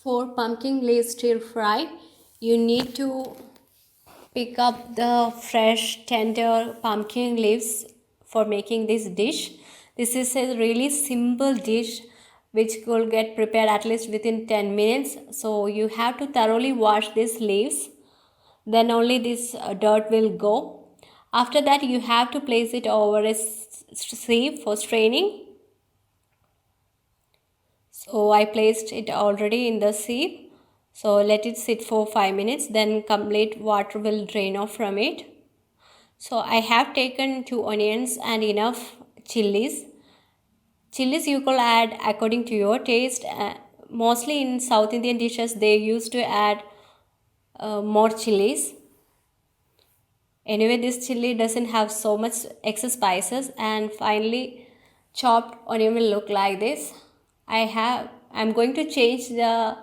For pumpkin leaf stir fry, you need to pick up the fresh tender pumpkin leaves for making this dish. This is a really simple dish which will get prepared at least within 10 minutes. So you have to thoroughly wash these leaves, then only this dirt will go. After that you have to place it over a sieve for straining. So I placed it already in the sieve. So let it sit for 5 minutes, then complete water will drain off from it. So I have taken 2 onions and enough chilies. Chilies you could add according to your taste. Mostly in South Indian dishes they used to add more chilies. Anyway, this chili doesn't have so much excess spices, and finally chopped onion will look like this. I'm going to change the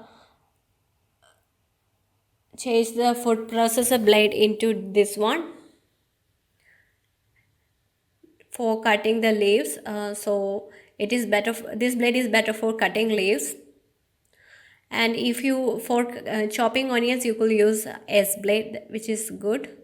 food processor blade into this one for cutting the leaves. So it is better, this blade is better for cutting leaves. And if you for chopping onions you could use S blade, which is good.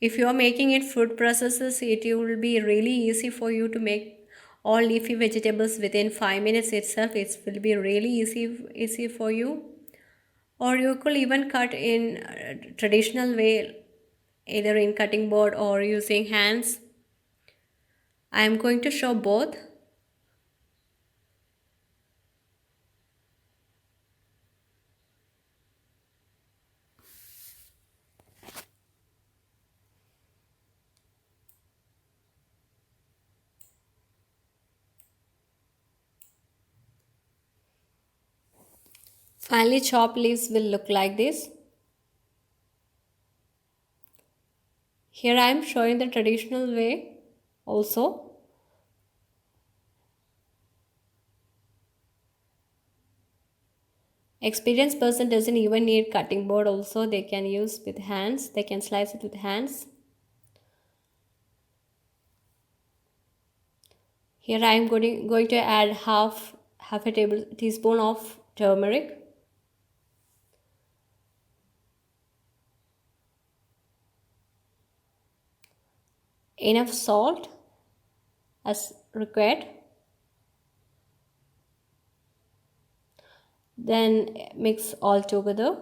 If you are making it food processors, it will be really easy for you to make all leafy vegetables within 5 minutes itself. It will be really easy for you. Or you could even cut in traditional way, either in cutting board or using hands. I am going to show both. Finally, chopped leaves will look like this. Here I am showing the traditional way also. Experienced person doesn't even need cutting board also. They can use with hands. They can slice it with hands. Here I am going to add half a teaspoon of turmeric. Enough salt as required. Then mix all together.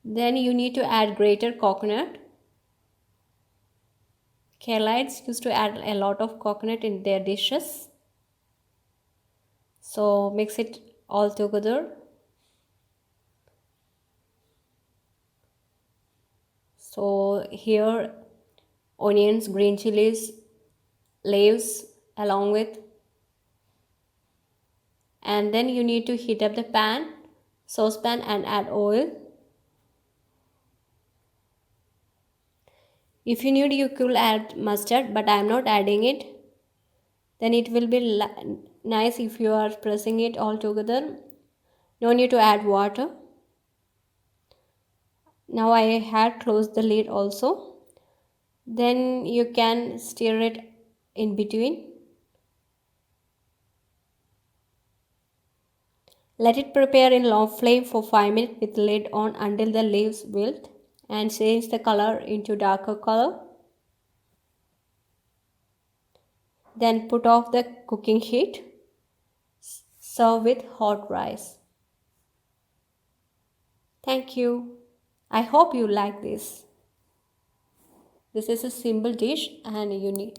Then you need to add grated coconut. Keralites used to add a lot of coconut in their dishes. So mix it all together. So here onions, green chilies, leaves along with, and then you need to heat up the saucepan and add oil. If you need, you could add mustard, but I am not adding it. Then it will be nice if you are pressing it all together. No need to add water. Now I had closed the lid also. Then you can stir it in between. Let it prepare in low flame for 5 minutes with lid on until the leaves wilt and change the color into darker color. Then put off the cooking heat. Serve with hot rice. Thank you. I hope you like this. This is a simple dish and unique.